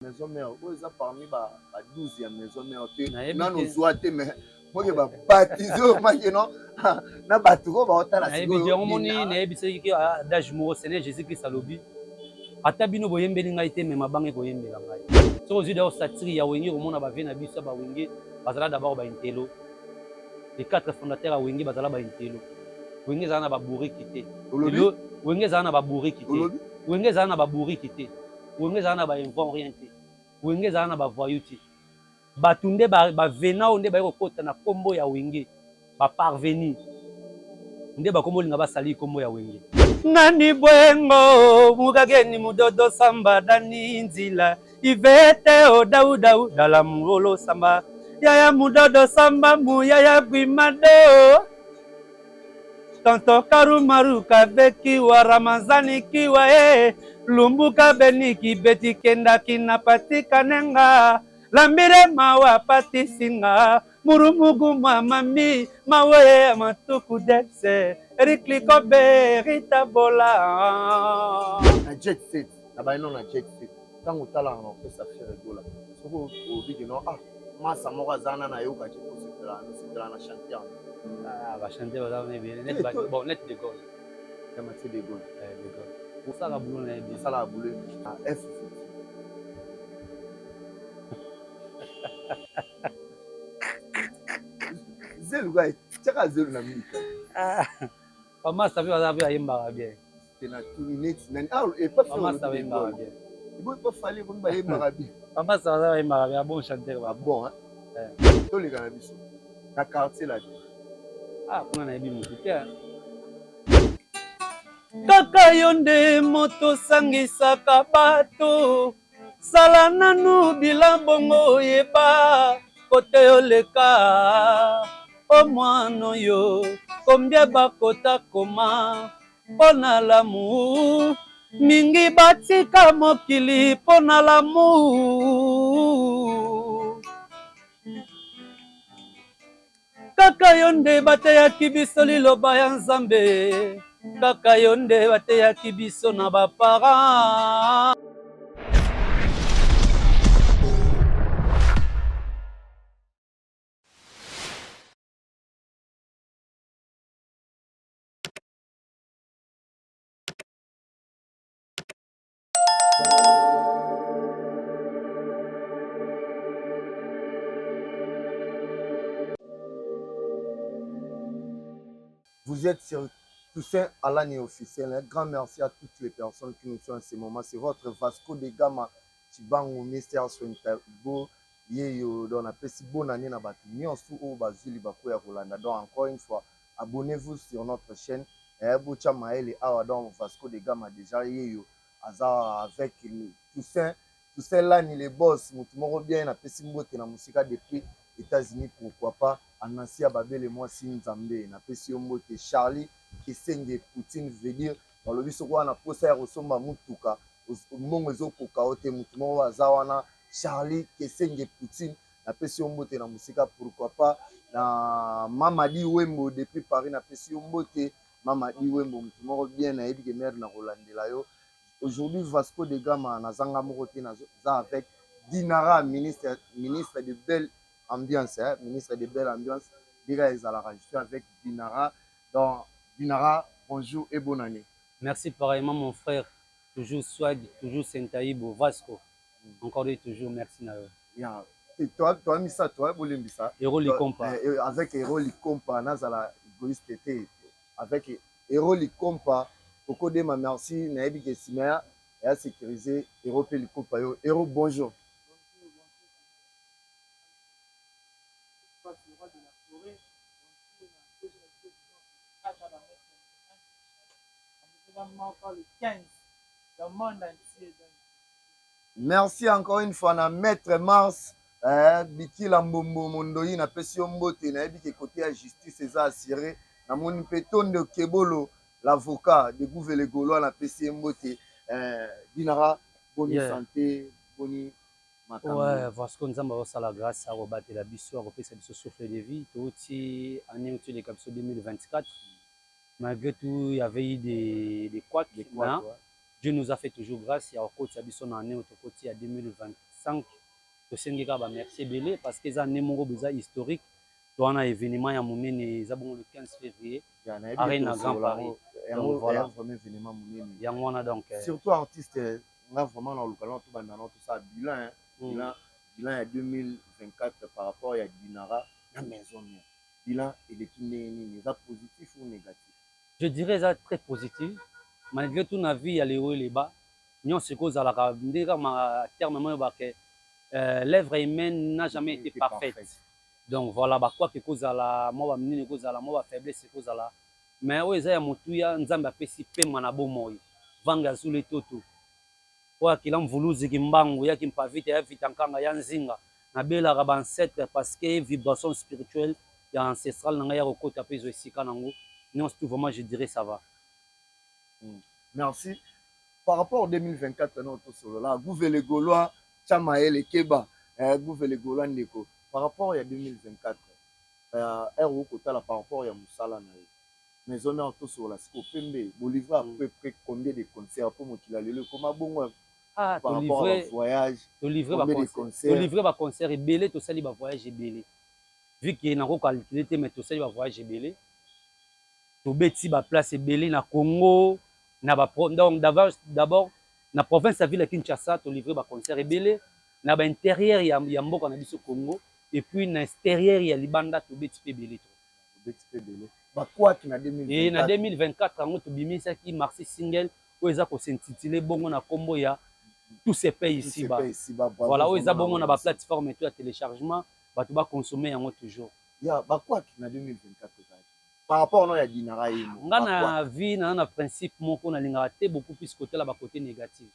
maison mère, vous êtes parmi les 12 e maison mère. Non, nous souhaitons, mais moi, je vais baptiser au maintenant. Na batuko ba otala siko. Na moni na ebisaki ki adage moko Seigneur Jésus-Christ alobi. Ata bino boyembeli ngai te mais mabange koyembela ngai. Soko zida o satiri ya wenge komona ba vena biso ba wenge bazala d'abord ba intelo. Les 4 fondateurs à wenge bazala ba intelo. Wenge zana ba bourri kité. Wenge zana ba bourri kité. Wenge zana ba bourri kité. Wenge zana ba invent orienté. Wenge zana ba voyouti. Batunde ba vena onde ba kokota na kombo ya wenge. Ba parvenir. Nde ba kombo linga ba sali kombo ya wenge. Ngani bwengo mugageni mudodo samba dani nzila ivete o dauda dala murolo samba yaya mudodo samba mu yaya bwimado tonto karumaru kabeki wa ramazani kiwa lumbuka beniki beti kenda kinapatika nenga lambire mawa pati singa murumugu mami mawe matuku depse rikliko be rita bola na jet set na ba non na jet set tango tala na ko sa faire dola soko o bigi no masa moko azana na yoka ki ko sitela na chantier ba chantier ba na bien net ba bon net de gol kama c'est de gol pour ça la boulot na bien ça la boulot F zelu ga chaka zelu na mimi Pama sabi wa sabi ayimba bien tena tunineti na et pas Pama sabi ayimba bien il faut pas falloir qu'on ba ayimba bien Pama sabi ayimba bien bon chanteur ba bon hein to les gars biso na quartier là kuna na ebi mukuti kaka yonde moto sangisaka bato sala nanu bilambongo yeba kote oleka o mwana oyo kombie bakota koma mpo na lamu mingi batika mokili mpo na lamu kaka yo nde bateyaki biso liloba ya Nzambe kaka yo nde bateyaki biso na bapara. Vous êtes sur Toussaint Alani officiel. Un grand merci à toutes les personnes qui nous sont en ce moment. C'est votre Vasco de Gama Chibango Mr. Swintabo. Yeyo, donc on appelle si bonne année na batu. Ni en sous au Bazuli Bako ya Rolanda. Donc encore une fois, abonnez-vous sur notre chaîne. Bocha Maël et Awa donc Vasco de Gama déjà yeyo. Aza avec Toussaint. Toussaint Lani les boss. Moutumoro bien na pesi mbote na musika depuis États-Unis, pourquoi pas. Anansi Ababel et moi si Nzambe na pesi mbote Charlie Kisenge Poutine veut dire dans le biso kwa na posa ya kosomba mutuka mongo ezokoka ote mutu moko aza wana Charlie Kisenge Poutine na pesi mbote na musika pourquoi pas na Mamadi Wembo depuis Paris na pesi mbote Mamadi Wembo mutu moko bien na yebi ke mère na kolandela yo. Aujourd'hui Vasco de Gama na zanga moko te na za avec Dinara ministre de belle ambiance hein? Ministre de belle ambiance Diga Ezalara. Je suis avec Dinara. Donc Dinara, bonjour et bonne année. Merci pareillement mon frère. Toujours swag, toujours Sentaïbo, Vasco. Encore et toujours merci Nayo. Yeah. Et toi Missa, toi Bolembissa. Héros Likompa. Avec Héros Likompa, Nazala égoïste était. Avec Héros Likompa, Coco Dema merci, Naebi Kessimea, et à sécuriser Héros Likompa. Héros, bonjour. Merci encore une fois à Maître Mars Bikila Mbombo Mondoyi na pesi mbote na yebi ke côté ya justice eza assuré na moni peton de Kebolo l'avocat de Gouvele Gaulois na pesi mbote Dinara bonne santé boni makambo. Ouais, Vasco nzamba osala grâce à robatela biso akopesa biso souffle de vie touti année uti les capsule 2024. Malgré tout, il y avait eu des couacs. Dieu nous a fait toujours grâce. Il y a un côté à année, autre côté à 2025. 5 tosengi kaka bamercier ebele parce que eza nde moko eza historique to wana événement ya monene eza bongo le 15 février arène na Grand Paris. Donc voilà yango wana donc surtout artiste nga vraiment na lokala to banda tout ça bilan bilan ya 2024 par rapport à Dinara na maison mère bilan il est nini eza positif ou négatif? Je dirais ça très positif malgré tout na vie ya les hauts et les bas nyonso ekozalaka nde kama terme moyo bake l'œuvre humaine n'a jamais été parfaite. Donc voilà bakwa ke kozala mo ba minene kozala mo ba faiblesse kozala mais oyo eza ya motuya nzambe apesi pema na bomoi vanga zule toto oyo akila mvuluzi kimbangu ya kimpavite ya vitankanga ya nzinga na belaka ba ancêtre parce que vibration spirituelle ya ancestral na ngai ya kokota pe zo esika nango non tout vraiment je dirais ça va. Merci. Par rapport au 2024 notre solo là gouver les Gaulois Chamael Keba gouver les Gaulois ndeko par rapport à 2024 ero kotala par rapport ya musala na maison mère to sur la sco pembe bo livrer à peu près combien de concerts pour mokila lelo comment bongo par rapport au voyage to livrer ba concert ebele to sali ba voyage ebele vu que na ko calculer te mais to sali ba voyage ebele to beti ba place ebele na Congo na ba donc d'abord na province ya ville ya Kinshasa to livrer ba concert ebele na ba intérieur ya mboka na biso Congo et puis na extérieur ya libanda to beti pe ebele to beti pe ebele ba quoi na 2024 et na 2024 ngo to bimisa ki marché single oyo eza ko s'intituler bongo na kombo ya tous ces pays ici bas voilà oyo eza bongo na ba plateforme to ya téléchargement bato ba consommer yango toujours ya ba quoi na 2024 par rapport à Dinara nga na vie na principe moko na linga te beaucoup plus côté la ba côté négatif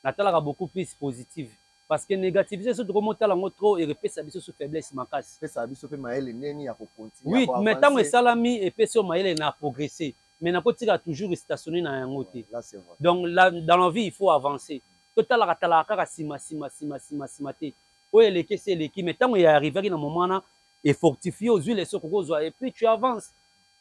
na talaka beaucoup plus positive parce que négativité surtout comme tala ngo trop et repesa biso sous faiblesse makasi pesa biso pe maele neni ya ko continuer oui mais tant que salami et peso maele na progresser mais na kotika toujours stationner na yango te donc là dans la vie il faut avancer total la kaka sima te oyo eleki esi eleki mais ntango ya arrivaki na moment na efortifié ozwi leso kokozwa et puis tu avances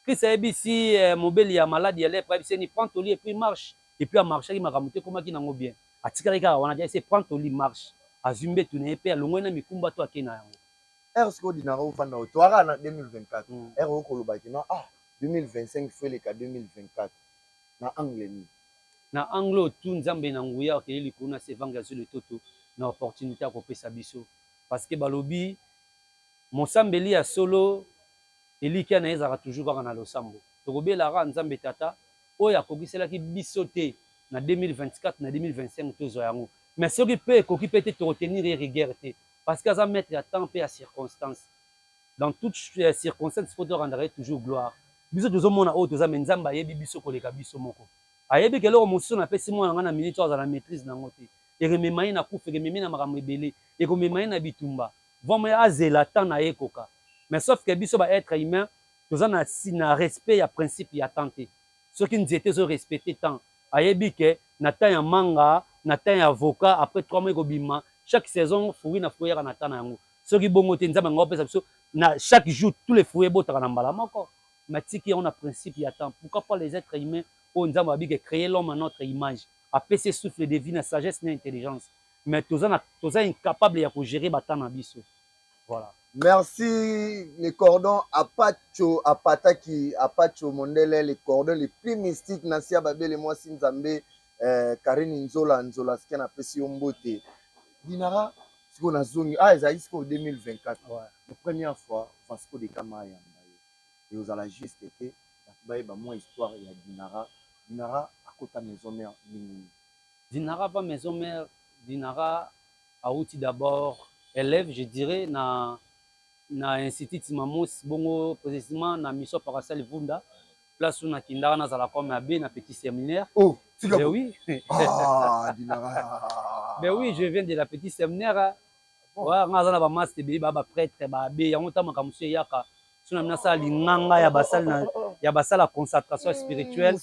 Christ ayebi si mobeli ya maladi ya lèpre ayebi ni prends ton lit et puis marche et puis amarchaki makambo te komaki nango bien atikali kaka wana dia ese prends ton lit marche azwi mbetu na ye mpe alongwani na mikumba to ake na yango erske odinaka ofanda otoaka na 2024 ere okolobaki na 2025 fo eleka 2024 na angle nini na angle otu nzambe na nguya okeli likolo na se evanga azwi letoto na opportunité ya kopesa biso parce que balobi mosambeli ya solo eliki na ezalaka toujours kaka na losambo tokobelaka nzambe tata oyo akokiselaki biso te na 2024 na 2025 tozwa yango mais soki mpe ekoki mpe te toretenir rigueur te parce que aza maître ya temps mpe ya circonstance dans toutes circonstances il faut te rendre toujours gloire biso tozomona oyo toza me nzambe ayebi biso koleka biso moko ayebi ke eloko mosusu napesi mwana nga na minute oyo azala na maîtrise nango te ekomema ye na kufa ekomema ye na makambo ebele ekomema ye na bitumba vraiment azela temps na ye koka mais sauf que biso ba être humain toza na respect ya principe ya temps te soki nzete ezo respecter temps ayebi ke na temps ya manga na temps ya avocat après 3 mois ekobima chaque saison fruit na fruit yaka na temps na yango soki bongo te nzambe ngo pesa biso na chaque jour tous les fruits botaka na mbala moko matiki yango na principe ya temps pourquoi pas les êtres humains oyo nzambe abi ke créer l'homme à notre image apesi souffle de vie na sagesse na intelligence mais toza incapable ya kogérer batemps na biso voilà. Merci les cordons Apacho Apataki Apacho Mondele les cordons les plus mystiques Nasia Babel et moi Sinzambe Karine Nzola ce qu'on appelle si Ombote Dinara ce qu'on a zongi jusqu'au 2024 la première fois Vasco de Gama et vous allez juste été la moi histoire il y a Dinara à côté maison mère Dinara pas maison mère Dinara a outil d'abord élève je dirais na institut Mamos bongo précisément na mission parasal Vunda place où na kindara na zala comme abbé na petit séminaire ben oui ben oui je viens de la petit séminaire ouais ngazana ba master ba prêtre ba abbé yango tama kamusu yaka suna mina sala linganga ya basala concentration spirituelle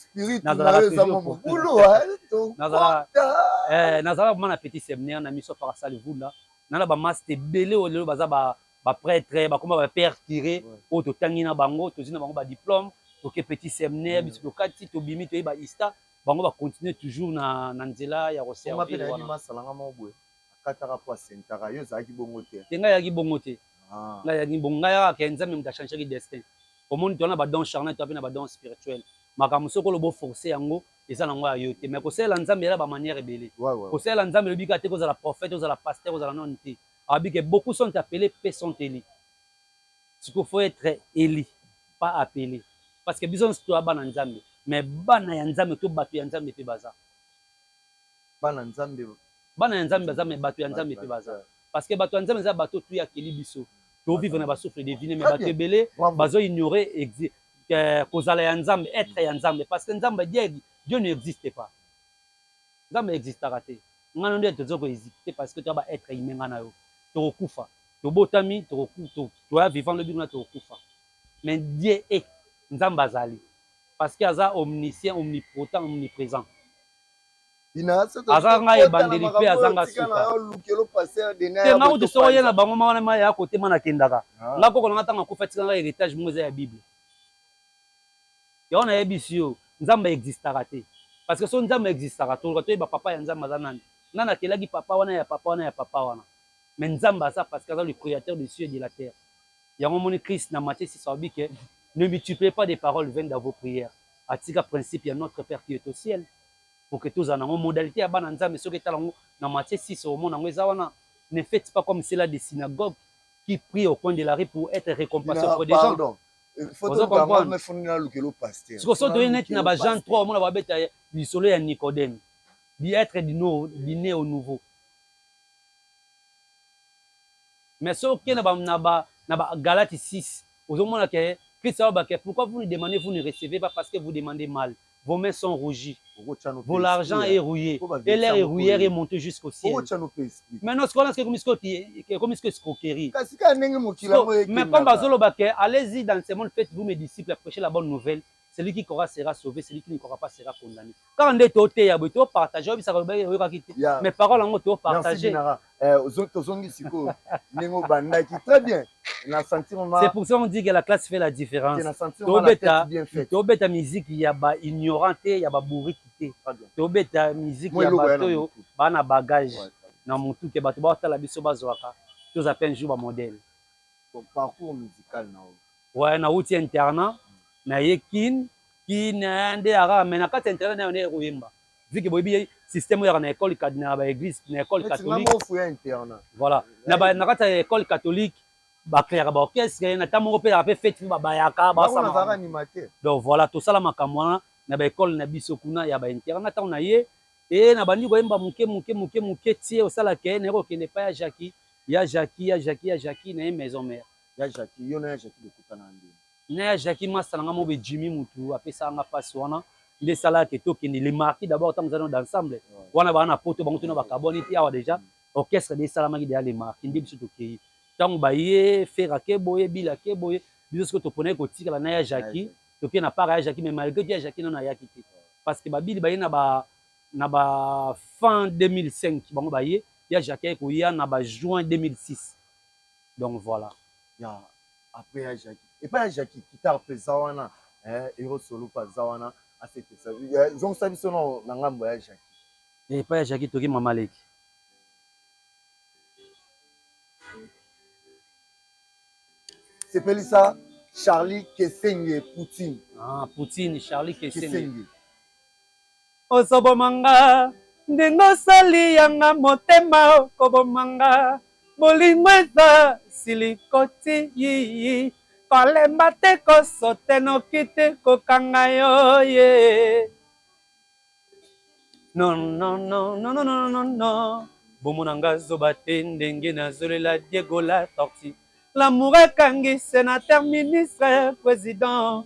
nazala vraiment na petit séminaire na mission parasal Vunda na ba master belé olelo baza ba prêtre bakoma ba père tiré o to tangina bango to zina bango ba diplôme to ke petit séminaire biso to kati to bimi to ba ista bango ba continuer toujours na nzela ya recherche wana kataka po sentara yo zaki bongo te. Tenga yaki bongo te. Nga yaki bongo nga ke nzambe muta changer ki destin. Omoni tona ba don charnel to na ba don spirituel. Makamuso ko lobo forcer yango eza nango ayo te. Mais ko sela nzambe la ba manière ebele. Ko sela nzambe lobika te ko za la prophète, ko za la pasteur, ko za la non te. Abi que beaucoup sont appelés, peu sont élus. Ce qu'il faut être élu, pas appelé. Parce que besoin de toi bana nzambe. Mais bana ya nzambe to batu ya nzambe pe baza. Bana nzambe baza mais batu ya nzambe pe baza. Parce que batu ya nzambe za batu tu ya keli biso. To vivre na ba souffle divine mais batu ebele bazo ignorer kozala ya nzambe, être ya nzambe parce que nzambe Dieu ne existe pas. Nzambe existera te. Ngana ndio tozoko exister parce que tu ba être humain ngana yo. To kufa. To botami to ya vivant le bina to kufa. Mais Dieu est nzambe azali. Parce que aza omniscient, omnipotent, omniprésent. Azanga ebandeli pe azanga suka. Tenga uti so yena bango mawana ma ya kote mana kendaka. Nga koko nga tanga kufa tika nga héritage moza ya Bible. Ya ona ebisio nzamba existera te. Parce que so nzamba existera to ko ba papa ya nzamba zanani. Nana kelaki papa wana ya papa wana ya papa wana. Mais nzamba ça parce que le créateur des cieux et de la terre. Yango moni Christ na Matthieu 6 que ne multipliez pas des paroles vaines dans vos prières. Atika principe ya notre Père qui est au ciel. Pour que tous en ayons modalité à Bananza, mais ce qui est dans Matthieu 6 au monde, ne faites pas comme cela des synagogues qui prient au coin de la rue pour être récompensés pour des gens. Il faut comprendre. Ce que soit donné net na Jean 3 au monde va beta du soleil à Nicodème. D'y être du né au nouveau. Mais ce qui est na Galates 6 au monde que Christ va que pourquoi vous ne demandez, vous ne recevez pas parce que vous demandez mal. Vos mains sont rougies. Vos l'argent est rouillé. Et l'air est rouillé et monté jusqu'au ciel. Maintenant, ce qu'on a, c'est comme ce que escroquerie. Mais comme allez-y dans ce monde, faites-vous mes disciples, prêchez la bonne nouvelle. Celui qui croira sera sauvé, celui qui ne croira pas sera condamné. Quand on est au thé, il faut partager. Mes paroles, on doit partager. Très bien. C'est pour ça qu'on dit que la classe fait la différence. Tobeta musique, il y a ba ignorante, il y a ba bourriki. Tobeta musique, il y a ba toyo, ba na bagage. Na mutu ke bato ba tala biso bazwaka. Tous appellent un jour ba modèle. Ton parcours musical na. Ouais, na outi internat, na yekin, qui n'ande ara, mais na kati internat na on est royemba. Vu que bobi système ya na école na ba église, na école catholique. Voilà. Na kati école catholique. Bakler ba orchestre na tamongo pe après fête ba bayaka ba sama. Donc voilà tout ça la makamwana na ba école na biso kuna ya ba internat ta na ye et na bandi ko yemba muke tie au sala ke ne ko kene pa ya Jackie na maison mère. Ya Jackie yo na Jackie de kutana ndi. Na Jackie masala nga mo be Jimmy mutu apesa nga passe wana nde sala ke to kene les marquis d'abord tant nous d'ensemble. Wana ba na poto bango tuna ba carbone ti awa déjà orchestre de salama ki de les marquis ndi biso to kei. Tant baye faire ke boye bila ke boye biso ce que to pone ko tika la na ya Jackie to ke na para ya Jackie mais malgré que ya Jackie non na ya kiti parce que ba bili baye na ba fin 2005 bango baye ya Jackie ko ya na ba juin 2006 donc voilà ya après ya Jackie et pas ya Jackie guitare pesawana hero solo pa zawana à cette ça ils ont sabi son na ngambo ya Jackie et pas ya Jackie to ki mama leki. C'est appelé ça Charlie Kesenge Poutine. Ah, Poutine, Charlie Kesenge. Osobomanga, ndengo sali yanga motema okobomanga. Bolingo eza silikoti yi. Kolemba te kosote noki te kokanga yo ye. Non. Bomonanga zoba te ndenge nazolela Diego la tortue. L'amour est kangi, sénateur, ministre, président.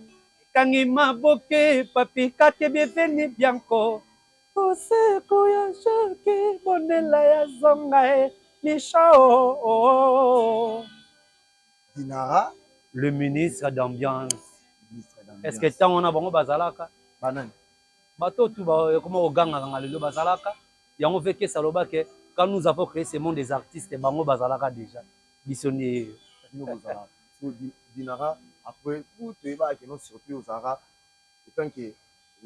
Kangi Maboke, papi, kate bienvenu bianco. Ose kuya shaki, bonela ya zonga Michao. Dinara, le ministre d'ambiance. Est-ce que tant on a bon bazalaka? Banane. Bato tout ba comment au ganga le bazalaka. Yango fait que saloba que quand nous avons créé ce monde des artistes, bango bazalaka déjà. Bisonnier. Dinara après pour te va que non surtout aux Arabes autant que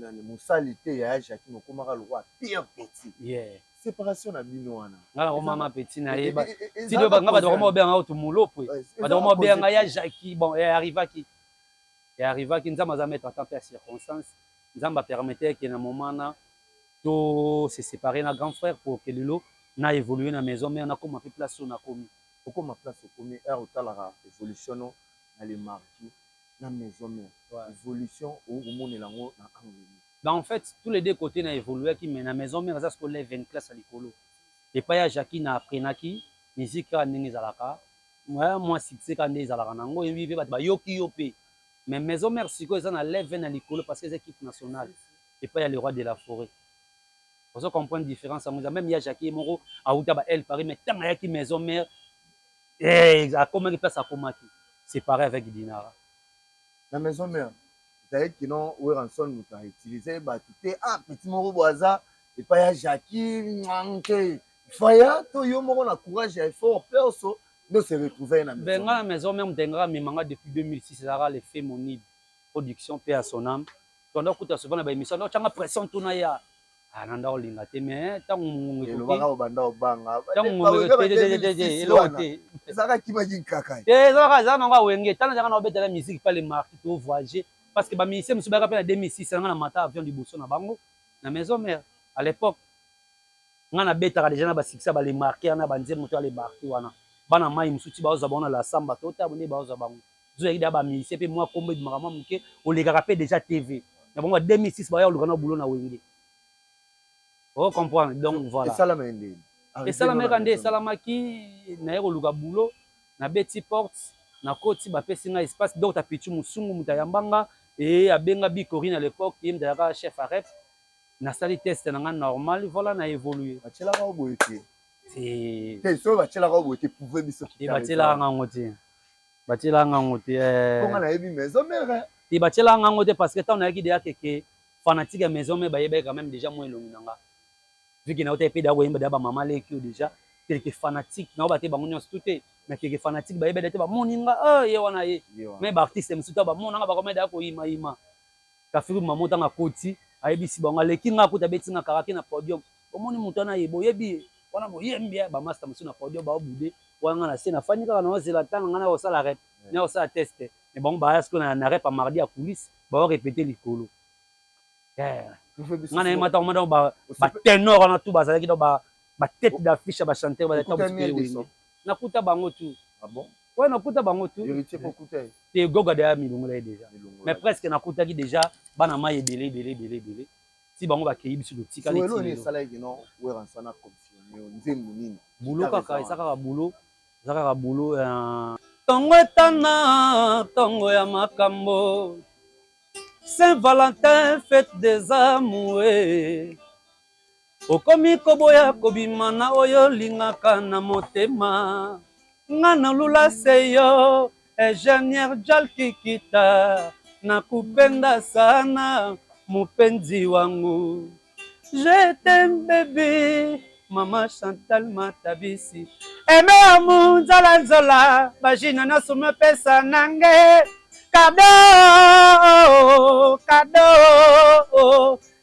la musalité ya Jackie no komaka le roi pire petit yeah séparation na bino wana ngala ko mama petit na yeba ti do ba ngaba do mo be nga to mulopo ba do mo be nga ya Jackie bon et arriva ki nzamba za mettre en temps et circonstance nzamba permettait que na moment na to se séparer na grand frère pour que lelo na évoluer na maison mère na comme peu place na komi pourquoi ma place au premier heure utala évolution na les marquis na maison mère évolution au monde lango na angle. Ben en fait tous les deux côtés na évolué qui mais na maison mère ça scolaire 20 classes à l'école et pas ya Jackie na apprenaki musique ka ndenge zalaka moi succès ka ndenge zalaka nango et vivre ba yoki yopé mais maison mère siko ça na lève na l'école parce que c'est équipe nationale et pas ya le roi de la forêt. Vous comprenez la différence même ya Jackie Moro a outa ba elle Paris mais tant ya qui maison mère et à combien de place à Komaki c'est pareil avec Dinara la maison mère c'est qui non où rançon nous a utilisé bah tout ah petit Moro boisa et pas ya Jackie manque faya to yo moko na courage et effort perso de se retrouver na maison. Ben la maison même dengra mi manga depuis 2006 ça les fait monide production paix à son âme. On doit écouter souvent ba émission donc tanga pression tout na ya nanda olinga te mais tant le banga obanda obanga tant te saka kimaki kaka ça nanga wenge tant na obeta la musique pas les marques to voyager parce que ba musicien musu ba rappelle 2006 nga na mata avion liboso na bango na maison mère à l'époque nga na beta déjà na ba succès ba les marquer na ba nzembo to les marquer wana bana mai musuti ba oza bona la samba to ta bone ba oza bango zo yida ba musicien pe moi kombo de makama muke o les rappelle déjà TV na bango 2006 ba ya lukana bulo na wenge. Oh comprendre donc voilà et ça la mekande salamaki na yeko luka bulo na beti porte na koti ba pesinga espace donc ta pichu musungu mutayambanga et abenga Bikori à l'époque il me chef à rep na sali test na nga normal voilà na évolué batela ka boyete c'est so batela ka boyete pouvez biso et batela nga ngoti on a yebi maison mère et batela nga ngoti parce que tant na ki déjà que fanatique à maison mais ba yeba quand même déjà moins longi nanga vu qu'il n'a pas été d'avoir une maman qui déjà quelque fanatique n'a pas été bon on tout mais quelque fanatique ba yeba d'être mon ninga oh ye wana ye mais ba artiste musuta ba mon nanga ba comme d'ako ima kafiru maman tanga koti ayebisi bango leki nga kuta betinga karaki na podium omoni mutu na yebo yebi wana moyembia ba master musu na podium ba obude wana na scène afani kaka na ozela tanga nga na osala rep na osala test mais bon ba est-ce qu'on a na rep à mardi à coulisses ba répéter likolo ngana mata mata ba tenor na tout bazalaki do ba tête d'affiche ba chanteur ba tête na kuta bango tout ah bon ouais na kuta bango tout héritier pour kuta te goga de milongola déjà mais presque na kuta ki déjà bana mai belé si bango ba keyi biso tika les tilo so sala ki non we ransana confirmer nzembo nini boulot kaka isaka ka boulot tongo etana tongo ya makambo Saint-Valentin, fête des amours. Okomi koboya kobima na oyo lingaka na motema. Ngana lula seyo, ingénieur Jalkikita. Nakupenda sana, mupenzi wangu. Je t'aime bébé, Maman Chantal Matabisi. Aimé amour, nzala nzola, bajina na sume pesa nange. Cadeau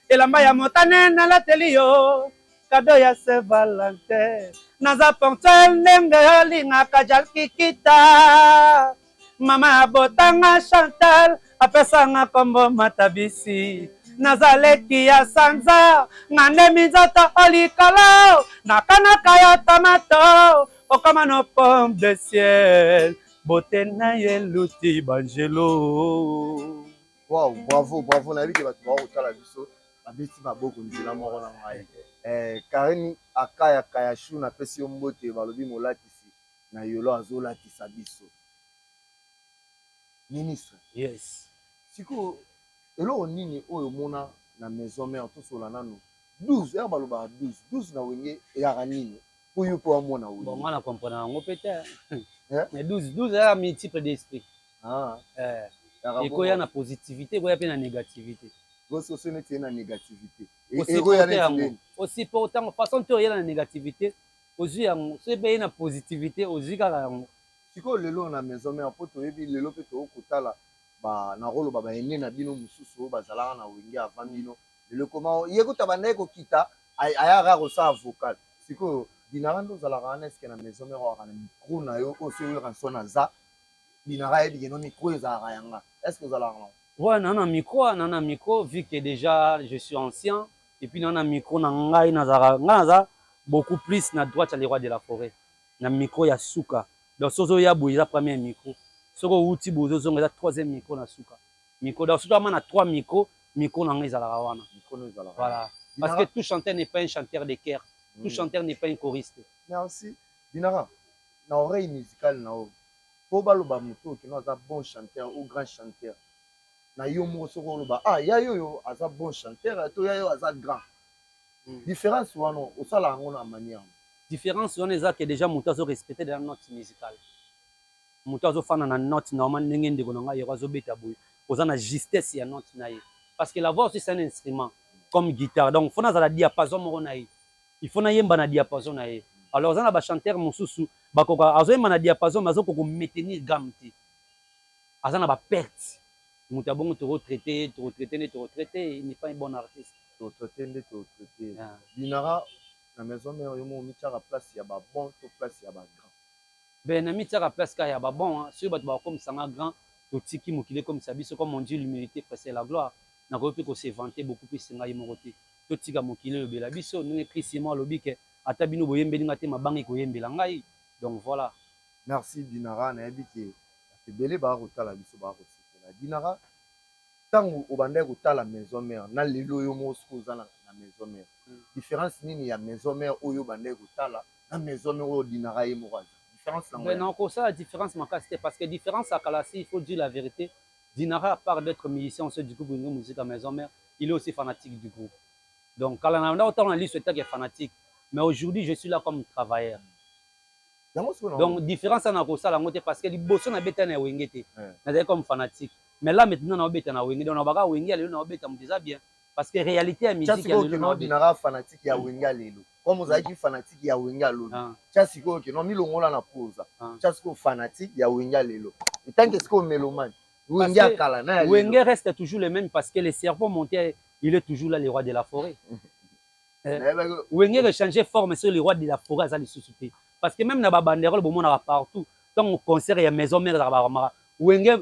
elamba ya motane na lateli yo cadeau ya Saint-Valentin naza ponctuel ndenge olingaka Jalkikita mama abotanga Chantal apesanga kombo Matabisi nazaleki ya sanza ngande minzoto olikolo nakanaka yo tomato okoma no pomme de ciel beauté na yeluti banjelo. Wow, bravo na biki bato ba otala biso babeti maboko nzela moko na ngai Karine akaya shu na pesi yo mbote balobi molatisi na yolo azolatisa biso ministre yes siko eloko nini oyo mona na maison mère tosola nano 12 ya baloba 12 na wenge eyaka nini oyo po amona oyo bon ngana comprendre yango peut-être mais 12 est multiple d'esprit et quoi y a na positivité quoi y a pe na négativité goso ce n'est na négativité aussi pourtant façon to y a na négativité aussi yango c'est pe na positivité aussi kaka yango siko lelo na maison mère poto yebi lelo pe to okutala ba na rolo ba ene na bino mususu bazalaka na wenge avant bino lelo koma yekuta banaye kokita aya rare ça vocal siko Dinara ndo za la rana est-ce que na maison mère wa na micro na yo aussi yo rançon na za Dinara ebi no micro za rayanga est-ce que vous allez rana ouais nana micro vu que déjà je suis ancien et puis nana micro na ngai naza beaucoup plus na droite à les rois de la forêt na micro ya suka donc sozo ya boy la premier micro soko uti bozo zonga la troisième micro na suka micro donc surtout na 3 micro na ngai za la wana micro no za la voilà parce que tout chanteur n'est pas un chanteur de chœur tout chanteur n'est pas un choriste merci Dinara na oreille musicale na o po baloba muto ki no za bon chanteur ou grand chanteur na yo mo soko loba ya yo aza bon chanteur to ya yo aza grand différence wano osala ngo na manière différence wana eza que déjà moto azo respecter dans note musicale moto azo fana na note normalement ndenge ndeko na ngai azo beta boy oza na justesse ya note na ye parce que la voix aussi c'est un instrument comme guitare donc faut na za la diapason moko na ye il faut na yemba na diapason na ye alors oza na ba chanteur mosusu bakoka azo yemba na diapason mais azo koko maintenir gamme te aza na ba perte moto abongo to retraité il n'est pas un bon artiste to traité Dinara na maison mère yo mo mitara place ya ba bon to place ya ba grand ben na mitara place ka ya ba bon sur bato ba comme sanga grand to tiki mokile comme ça biso comme on dit l'humilité précède la gloire na ko pe ko se vanter beaucoup plus ngai moko te to tika mokile le bela biso nous Christement lobi ke ata bino boyembeli ngate mabangi ko yembela ngai donc voilà merci Dinara na yebi ke ebele ba kotala biso ba kosepela Dinara tango obandai kotala maison mère na lelo yo mo skoza na maison mère différence nini ya maison mère oyo bandai kotala na maison mère oyo Dinara ye moko différence na ben non ko ça la différence makasite parce que différence à Kalasi il faut dire la vérité Dinara à part d'être musicien du groupe de musique à maison mère il est aussi fanatique du groupe donc Kalananda autant la liste est fanatique mais aujourd'hui je suis là comme travailleur donc différence na ko ça la ngote parce que liboso na beta na wengete na comme fanatique mais là maintenant na beta na wengete on baka wengi lelo na beta mdiza bien parce que réalité ya musique ya lelo na Dinara fanatique ya wenga lelo comme vous avez fanatique ya wenga lelo chasiko que non milongola na pose chasiko fanatique ya wenga lelo et tant que ce qu'on mélomane wenga kala na wenga reste toujours le même parce que le cerveau monté il est toujours là le roi de la forêt wenga de changer forme sur le roi de la forêt ça les susciter parce que même na ba banderole bo mona partout tant au concert ya maison mère za ba wenga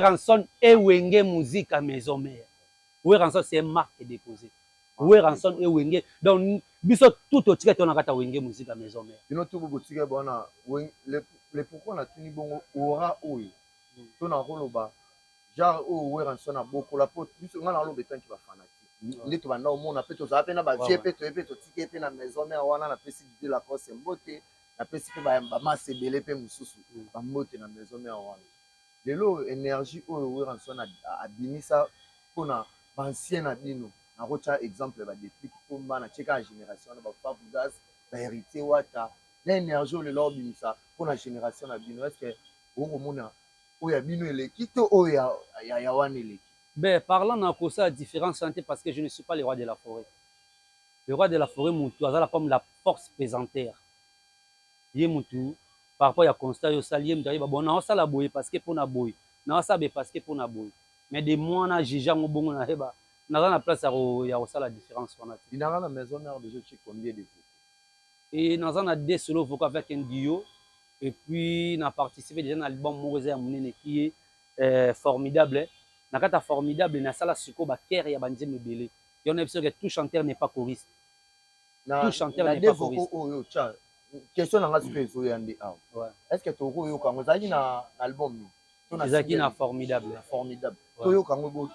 Ranson et wenga musique à maison mère Ranson c'est une marque déposée Ranson et wenga donc biso tout au ticket on a kata wenga musique à maison mère bino tout bo ticket bona le pourquoi na tuni bongo aura oyo to na koloba genre o Ranson na beaucoup la pote biso ngana lo betan ki ba fanatique ndeto banda o mona pe to za pe na ba vie pe to ticket pe na maison mère wana na pesi de la crosse mbote na pesi pe ba masse belé pe mususu ba mbote na maison mère wana lelo énergie oyo Ranson a binisa pona ancien na bino na rocha exemple ba depuis pour na cheka génération na ba fabugas ba héritier wata na énergie le lo binisa pona génération na bino est-ce que o mona oya bino eleki to oya ya wana eleki ben parlant na ko ça différence santé parce que je ne suis pas le roi de la forêt le roi de la forêt mutu azala comme la force pesantère ye mutu par rapport à constat yo salier mutari ba bon na ça la boye parce que pona boye na ça be parce que pona boye mais de moi na jija ngobongo na heba na na place ya ça la différence on a Dinara la maison mère de jeu combien de fois et na na deux solo vocal avec un duo et puis na participé déjà dans l'album Moreza Munene qui est formidable na kata formidable na sala suko ba kere ya banze mebele yo na que tout chanteur n'est pas choriste tout chanteur n'est pas choriste question na ngasi pe zo yande est-ce que toko yo kango zaki na album ni to na zaki na formidable to yo kango bo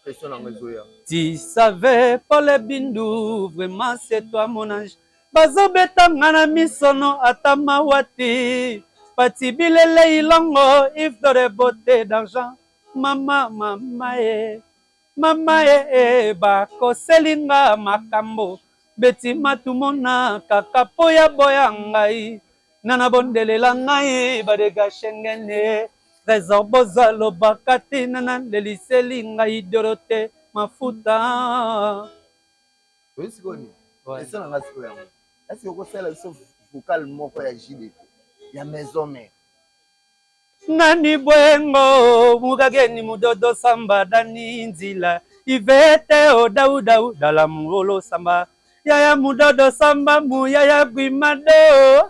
question na ngazo ya tu savais pas le bindu vraiment c'est toi mon ange bazobeta ngana misono atama wati pati bilele ilongo if de beauté d'argent mama bako selinga makambo beti matumona kaka poya boya ngai nana bondelela ngai badega shengene trésor bozalo bakati nana leliseli ngai dorote mafuta oui sikoni esa na ngasi ko yango est-ce que ko sala so vocal moko ya JD ya maison mère nani bwengo mugageni mudodo samba dani nzila ivete o daudau dala mngolo samba Yaya Mudodo Samba Mu Yaya Guimado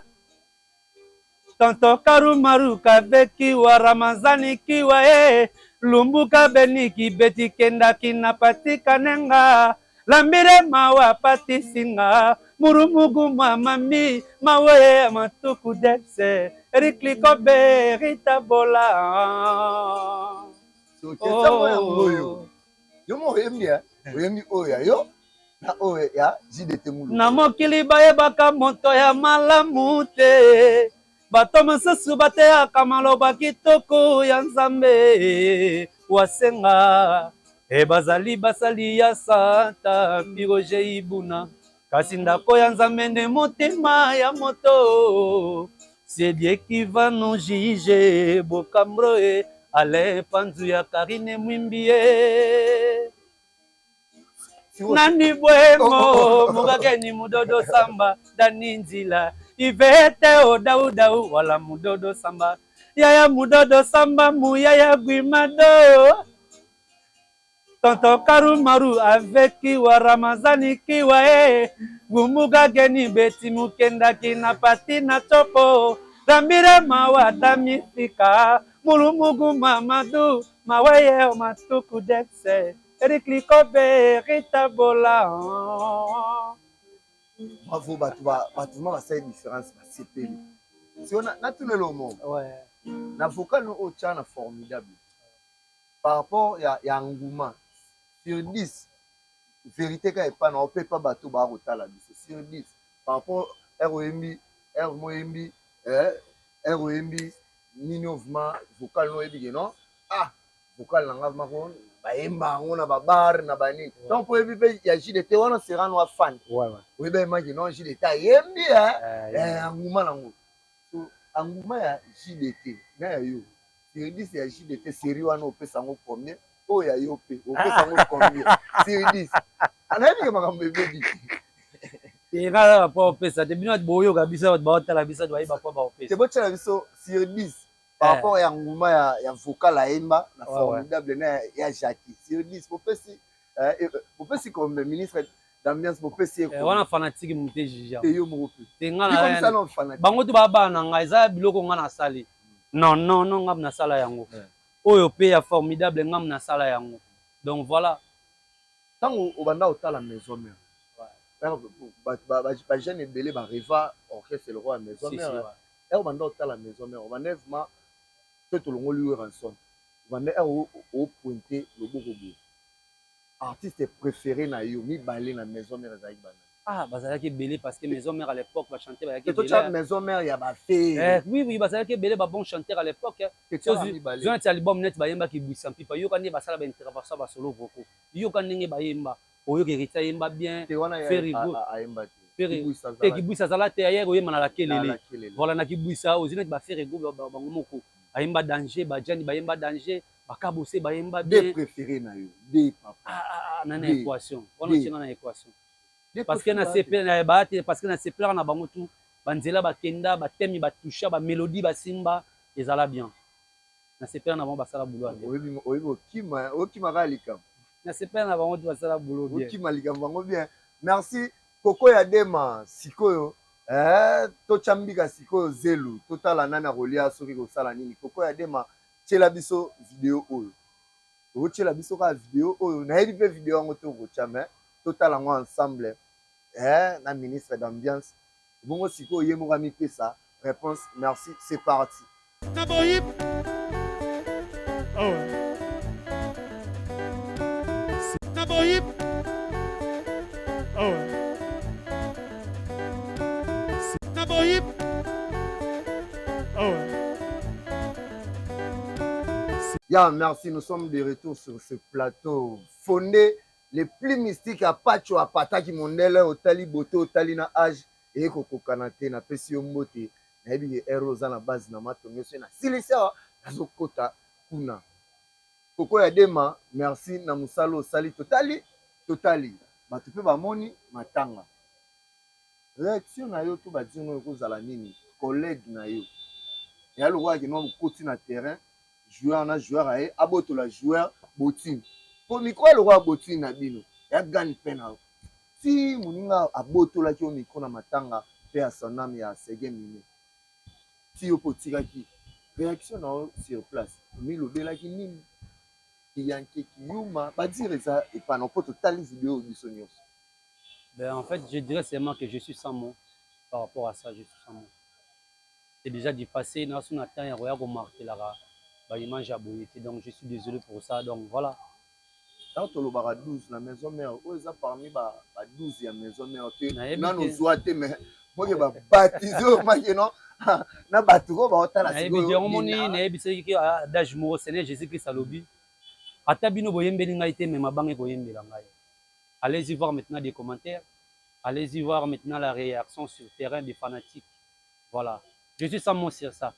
Tonton Karumaru Kabeki wa Ramazani Kiwa Lumbuka Beniki Beti Kenda Kinapatika Nenga Lambire Mawa Pati Singa Murumugu Mami Mawe Matuku Depse Rikliko Be Rita Bola Yo mo oyemi oya yo na oya ya JDT Mulu na mokili bayebaka moto ya malamu te bato mosusu bateyaka maloba kitoko ya Nzambe wasenga bazali basali ya Santa Piroge Ibuna kasi ndako ya Nzambe nde motema ya moto c'est Dieu qui va nous juger bokambro ale panzu ya Karine Mwimbie nani bwengo mugageni Mudodo Samba dani nzila ivete odaudau wala Mudodo Samba Yaya Mudodo Samba Mu Yaya Guimado Tonton Karumaru avec Kiwa Ramazani Kiwa Gumugageni Beti Mukenda Kinapati na Chopo Rambire Mawa Damifika Mulumugu Mamadu Mawaye Matuku Depse Erikliko Be Rita Bola bravo batuma basali différence basepeli si on a tout le monde ouais na vocal no ochana formidable par rapport ya nguma sur 10 vérité ka epa na peut pas bato ba rotala biso sur 10 par rapport ROMB nini ovma vocal no ebi non vocal na ngava makon bayemba ngo na babar na bani donc pour ebi ya JDT wana sera no fan ouais oui ben imagine non JDT yembi nguma nango so anguma ya JDT na ya yo sur 10 ya JDT série wana opesa ngo premier oya yo pe opesa ngo combien sur 10 anayebi ke makambo ebebi Tengala pa opesa te bino boyo kabisa baotala bisa doiba pa ba opesa te botela biso sur 10 par rapport ya nguma ya vocal à Emba na formidable na ya Jackie sur 10 popesi comme ministre d'ambiance popesi wana fanatique muté jija te yo mo pe tengala comme ça fanatique bango to baba na ngai za biloko nga na sali non ngam na sala yango oyo pe ya formidable ngam na sala yango donc voilà tango obanda otala maison mère ba jeune ebele ba reva orchestre le roi maison mère obanda otala maison mère obanda vraiment tout le monde lui rançon obanda o pointer le bobo artiste préféré na yo mi balé na maison mère za ibana bazalaki belé parce que maison mère à l'époque va chanter bazalaki belé maison mère ya ba fait oui bazalaki belé ba bon chanteur à l'époque zona ti album net bayemba ki buisa mpipa yo kande basala ba intervention ba solo vocaux yo kande bayemba oyo ke rita yemba bien ferigo ayemba te ki buisa zala te ayer oyema na la kelele voilà na ki buisa ozina ba ferigo bango moko ayemba danger ba jani bayemba danger bakabose bayemba bien des préférés na yo des papa na équation on tient na équation parce que na CP na baate parce que na CP na bango tout banzela bakenda batemi batusha ba mélodie basimba ezala bien na CP na bango basala boulot oyibo kima kalika na CP na bango tout basala boulot bien kima lika bango bien merci Koko ya Dema sikoyo to chambika sikoyo zelu totala nana rolia soki ko sala nini Koko ya Dema tshela biso vidéo oyo o tshela biso ka vidéo oyo na yebi pe vidéo ngo to ko chame totala ngo ensemble na ministre d'ambiance bongo sikoyo ye moka mi pesa réponse merci c'est parti Naboyip Naboyip Naboyip Ya, merci, nous sommes de retour sur ce plateau fondé les plus mystiques à Pacho à Pataki Mondele Otali Boto Otali na âge et Koko Kanate na Pesio Mbote na ebi Eroza na base na matongo na silisa na kota kuna Koko ya Dema merci na musalo sali totali batu pe ba moni matanga réaction na yo to ba dino ko zala nini collègue na yo ya lo wa ki no koti na terrain joueur na joueur aye aboto la joueur botine pour micro le roi botine na bino ya gagne pena si moninga abotolaki yo micro na matanga mpe ya sonam ya sege mine si yo mpo otikaki réaction na yo sur place omilobelaki nini kiyanke kiyuma badire eza epana mpo totali video oyo biso nyonso. Ben, en fait, je dirais seulement que je suis sans mots par rapport à ça, je suis sans mots. C'est déjà du passé, nous avons atteint un royaume marqué là, image à boyété, donc je suis désolé pour ça, donc voilà. Tant tolobaka 12 na maison mère oyo eza parmi ba 12 ya maison mère te Nayebi nano te. zwa te mais moke babaptize oyo make no na bato oyo baotala Nayebi omoni nayebisaki adage moko Seigneur Jésus-Christ alobi ata bino boyembeli ngai te mais mabange koyembela ngai. Allez-y voir maintenant des commentaires, allez-y voir maintenant la réaction sur le terrain des fanatiques. Voilà, je suis sans mots sur ça.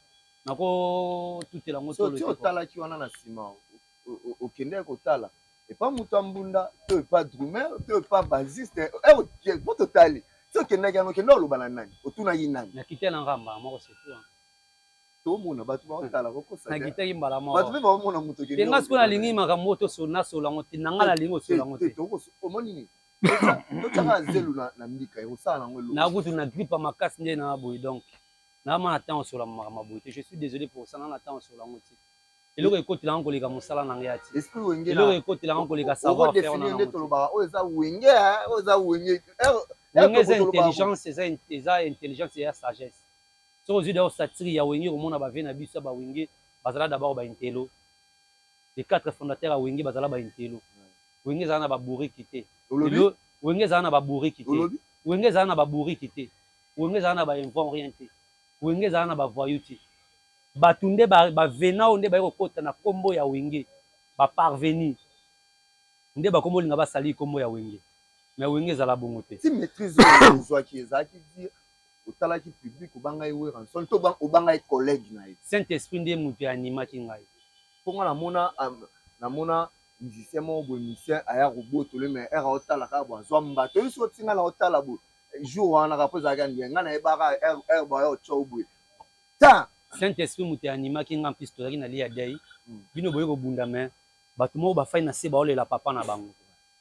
Nako tout est là mo so ti otalaki wana na nsima okendeki kotala epa moto ya mbunda to epa drumer to epa basiste po totali ti okendaki yana okende oloba na nani otunaki nani nakite na ngamba moko c'est tout. tomona bato baotala kokosa nakitaki mbala bato mpe baomona moto te nga sikoyo nalingi makambo oyo nasolango te nanga nalingi osolango te omoni nini totaka zelu na mbika ekosala nango elo nakutu na grippe makasi nde na boye donc naama na temps osola makambo boye te je suis désolé pour ça na temps osolango te eloko ekotelanga koleka mosala na ngai ya ti esprit wenge eloko ekotelanga koleka savoir faire na nde tolobaka oyo eza wenge oyo eza wenge wenge eza intelligence eza intelligence ya sagesse soki ozwi dao satire ya wenge komona bave na biso ya bawenge bazala d'abord baintelo les 4 fondateurs ya wenge bazala baintelo wenge ezala na baburiki te wenge ezala na baburiki te wenge ezala na baburiki te wenge ezala na bainvent rien te wenge ezala na bavoyu te bato nde bavena oyo nde baye kokota na nkombo ya wenge baparvenir nde bakombo olinga basali nkombo ya wenge mais wenge ezala bongo te ti maîtrise oyo ozwaki ezalaki dire otalaki public obangai weranson to obangai collègue na ye saint esprit nde moto animaki ngai mponga namona musicien moko boye musicien aya kobotole mais ere aotala kaka bo azwa mbato oyo soki otinga na otala boye jour wana kapo ezalaki andiye ngai nayebaka ere boya otyo boye ta saint esprit moto animaki ngai mpisi tozalaki na lia dai bino boye kobunda mais bato moko bafai na se baolela papa na bango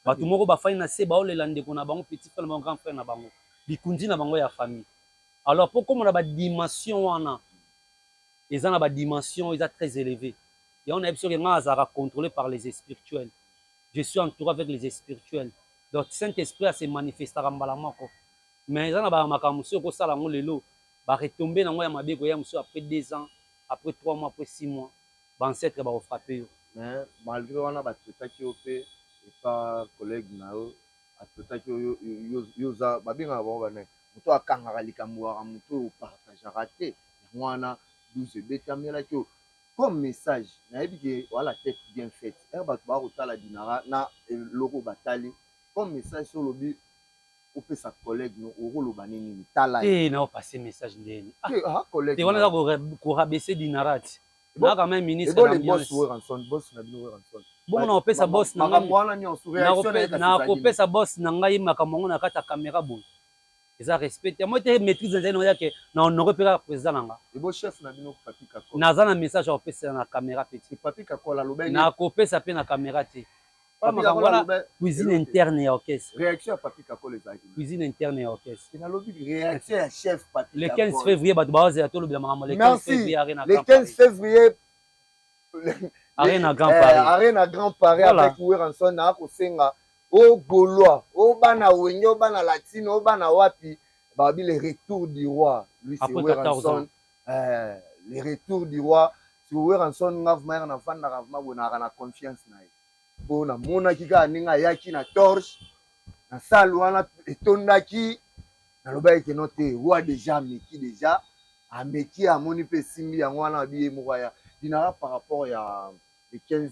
bato moko bafai na se baolela ndeko na bango petit frère na bango grand frère na bango bikundi na bango ya famille. Alors pour comme on a une dimension wana eza na ba dimension eza très élevée et on a besoin que ngazara contrôlé par les spirituels. Je suis entouré avec les spirituels. Donc Saint-Esprit a se manifestera mbala moko mais eza na ba makamuso ko sala ngo lelo ba retomber na ngo ya mabeko ya muso après 2 ans, après 3 mois, après 6 mois ba ancêtre ba frapper. Mais malgré wana batotaki yo pe epa collègue na yo atotaki yo za babengaka bango bana moto akangaka likambo waka moto oyo opartageaka te yango wana 12 ebetamelaki yo comme message nayebi ke wala tête bien faite ere bato bakotala dinara na eloko batali comme message so olobi opesa collègue no okoloba nini tala te na opase message ndeni collègue te wana za korabaisser dinara ti na quand même ministre de l'ambiance boss na bino weranson bon na opesa boss na makambo wana nyonso réaction na kopesa boss na ngai makambo ngo na kati ya caméra boye eza respect moi te maîtrise nzali na yake na honore pe ka président nanga ebo chef na bino Papi Kakola naza na message ya kopesa na caméra petit Papi Kakola lobengi na kopesa pe na caméra te makambo wana cuisine interne ya orchestre réaction ya Papi Kakola ezalaki cuisine interne ya orchestre na lobi réaction ya chef Papi le Kakola 15 février bato bazela to lobela makambo le 15 février arena le 15 février arena grand Paris arena grand Paris avec weranson na kosenga o Gaulois o bana wenge o bana latino o bana wapi babi le retour du roi lui c'est weranson le retour du roi si weranson ngavma na vanda ngavma bona na confiance na ye bona mona kika ninga yaki na torche na salle wana etondaki na loba ke note roi déjà meki déjà ameki amoni pe simbi yango wana biye mokaya dinara par rapport ya le 15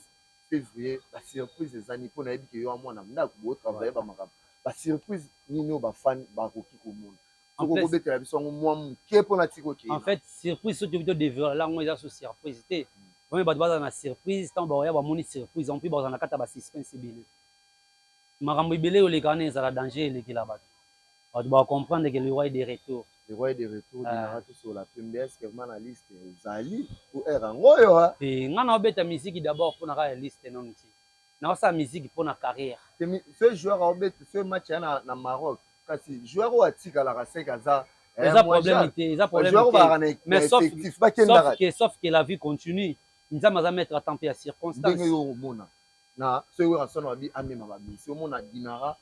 février la surprise ezani mpona yebi ke yo amwana ndako botravaille bamakambo basurprise nini oyo bafani bakoki komona soko kobetela biso yango mwa moke mpona tiko ke en fait surprise soki to dévoile yango eza so surprise te oyo bato bazala na surprise ntango baoya bamoni surprise en plus bazala na kati ya basuspense ebele makambo ebele oleka wana ezala danger elekela bato bato bacomprendre ke le roi de retour le roi de retour dinara tosola pembe eske vraiment na liste ozali po ere yango oyo ngai na obeta misiki d'abord mpona kaka ya liste noni ti na sa musique pour na carrière. Ce joueur a obet ce match na Maroc. Kasi joueur ou atika la kaza. Ils ont problème, ils ont problème. Mais sauf que la vie continue. Nous allons mettre à temps et à circonstances. Na ce joueur son abi amema babi. Si on a Dinara,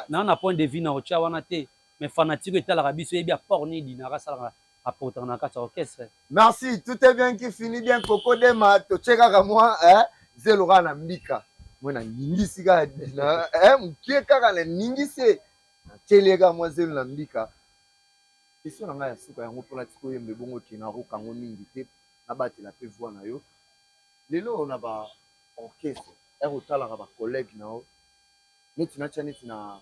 na on a point de vue na ocha wana te. Mais fanatique est à l'Arabie Saoudite bien porné Dinara ça a porter na kata orchestre. Merci, tout est bien qui finit bien Coco Dema to cheka ka moi zelora na mbika. Mwana ningisi ka na mkieka ka na ningisi. Chelega moi zelo na mbika. Question na ya suka yango pona tiko yembe bongo kina ro kango mingi te na bati la pe voix na yo. Lelo on a ba orchestre. Otala ka ba collègue na o. Neti na chani na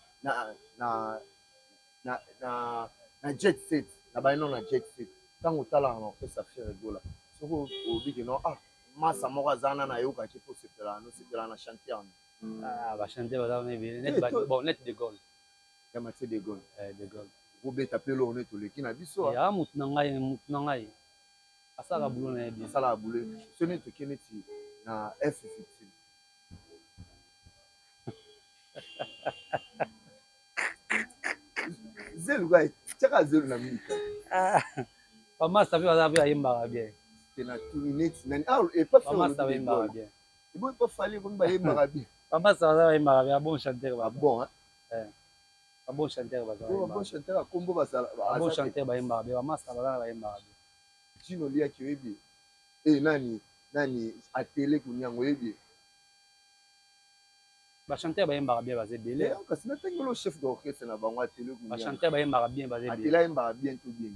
jet set. Na ba non na jet set. Tant otala na orchestre affaire rigola. Soko obi que non massa moko zana na yo ka ki pour se pela na chanter. Ba chanter ba net bon net de Gaulle. Ya Mathieu de Gaulle. De Gaulle. Robert apelo on est to leki na biso. Ya mutu na ngai. Asala bulo na yebi. Asala bulo. Ce n'est que keneti na F15. Zelu gars, chaka zelu na mika. Pama sabi wazabi ayemba bien. Tena tunineti nani et pas Pama sabi ayemba bien. Il faut pas falloir qu'on ba yemba bien. Pama sabi ayemba bien, bon chanteur ba. Bon hein. Un bon chanteur ba. Bon chanteur a combo ba sala. Bon chanteur ba yemba bien, pama sabi ba yemba bien. Chino lia ki webi. Nani a télé kunyango yebi. Ba chanteur ba yemba bien ba zebele. Kasi na tengolo chef d'orchestre na bango a télé kunyango. Ba chanteur ba yemba bien ba zebele. Atela yemba bien tout bien.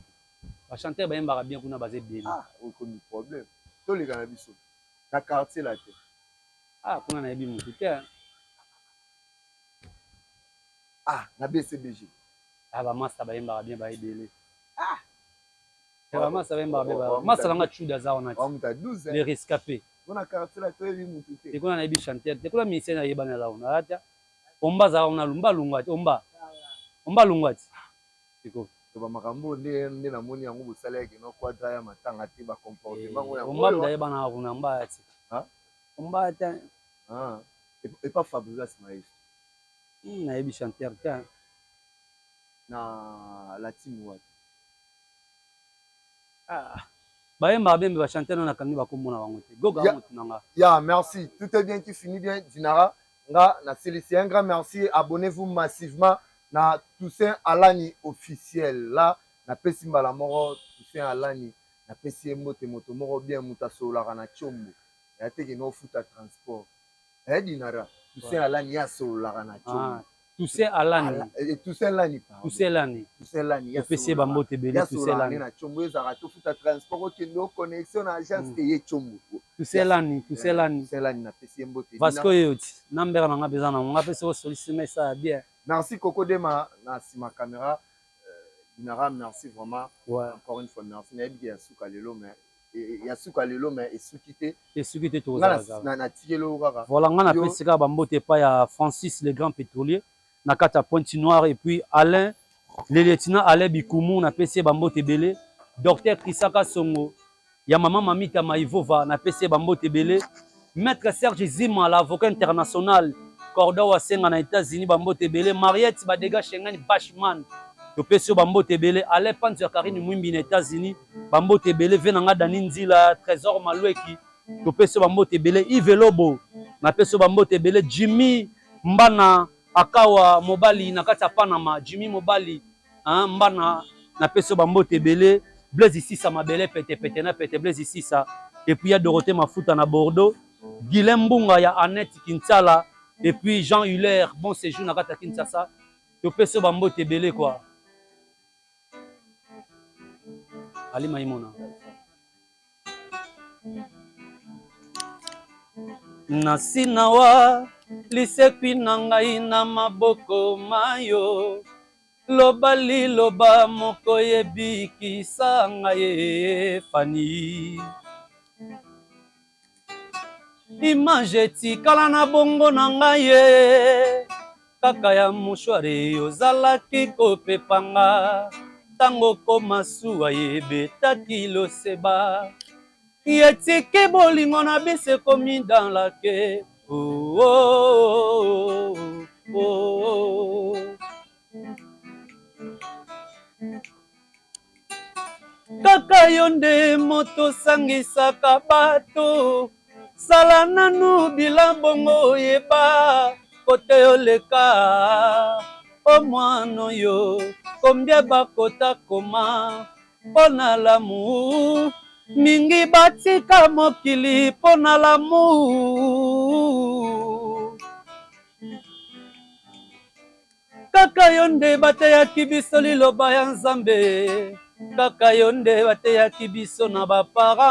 Ba chanteur ba yemba bien kuna ba zebele. Aucun problème. To le kana biso. Na quartier la te. Kuna na yebi mutu te. Na BCBG. Ba massa ba yemba bien ba zebele. Massa ba yemba bien ba. Massa langa chuda za ona. Muta 12. Les rescapés. On a quartier la te yebi mutu te. Et kuna na yebi chanteur. Te kuna musicien na yeba na la ona ata. Omba za ona lumba lungwati omba. Omba lungwati. Siko. To ba makambo nde na moni yango bosala yake no quadra ya matanga te ba comportement ngo yango. Omba da yeba na kuna mba ati. Omba ata. Et pas Fabulous Maïs. Na yebi chanteur ta. Na Latine what. Bayemba bien ba chanteur na kangi ba komona bango te. Goga mutu nanga. Ya, merci. Tout est bien qui finit bien Dinara. Nga na Célicien, un grand merci. Abonnez-vous massivement na Toussaint Alani officiel. Là, na pesi mbala moro Toussaint Alani. Na pesi moto moro bien mutaso la na chombo. Ya teke no futa transport. Dinara. Toussaint Alani ya so la na chombo. Toussaint Alani. Toussaint Alani. Toussaint Alani. Toussaint Alani. Ya pesi bambo te beli Toussaint Alani. Na chombo za to futa transport ke no connexion na agence ke ye chombo. Toussaint Alani, Toussaint Alani. Toussaint Alani na pesi mbote. Vasco yoti. Nambera na ngabeza na nga pesi o solliciter ça bien. Merci Coco Dema na ma caméra. Dinara, merci vraiment. Ouais. Encore une fois, merci. Na yebi ya suka lelo mais ya suka lelo mais esukite. Esukite to za. Na tielo kaka. Voilà, nga na pesi ka bambote pa ya Francis le grand pétrolier na kata Pointe-Noire et puis Alain le lieutenant Alain Bikoumou na pesi bambote belé. Docteur Krisaka Songo ya maman Mamita Maïvova na pesi bambote belé. Maître Serge Zima l'avocat international Corda Wasenga na États-Unis bambote belé. Mariette Badega Shengani Bashman to pesi bambote belé. Alain Panzo Karine Mwimbi na États-Unis bambote belé. Venanga Daninzila Trésor Maloueki to pesi bambote belé. Yves Lobo na pesi bambote belé. Jimmy Mbana Akawa Mobali na kati ya Panama. Jimmy Mobali Mbana na pesi bambote belé. Blaise ici ça mabele pete na pete Blaise ici ça. Et puis il y a Dorothée Mafuta na Bordeaux. Guilhem Mbunga ya Annette Kinsala. Et puis Jean Huller, bon séjour na kata Kinshasa. To peso bambote belé quoi. Ali Maimona. Nasinawa lisepi na ngai na maboko mayo. Loba liloba moko yebikisa ngai Fani. Image etikala na bongo na ngai kaka ya mushware ozalaki kopepanga tango komasuwa yebetaki loseba yetiki bolingo na biso ekomi dans la ke oh, oh, oh, oh. Kaka yo nde moto sangisaka bato, sala nanu bilambongo oyeba kote oleka. O mwana oyo kombie bakota koma mpona lamu, mingi batika mokili mpona lamu. Kaka yo nde bateyaki biso liloba ya Nzambe, kaka yo nde bateyaki biso na baparent.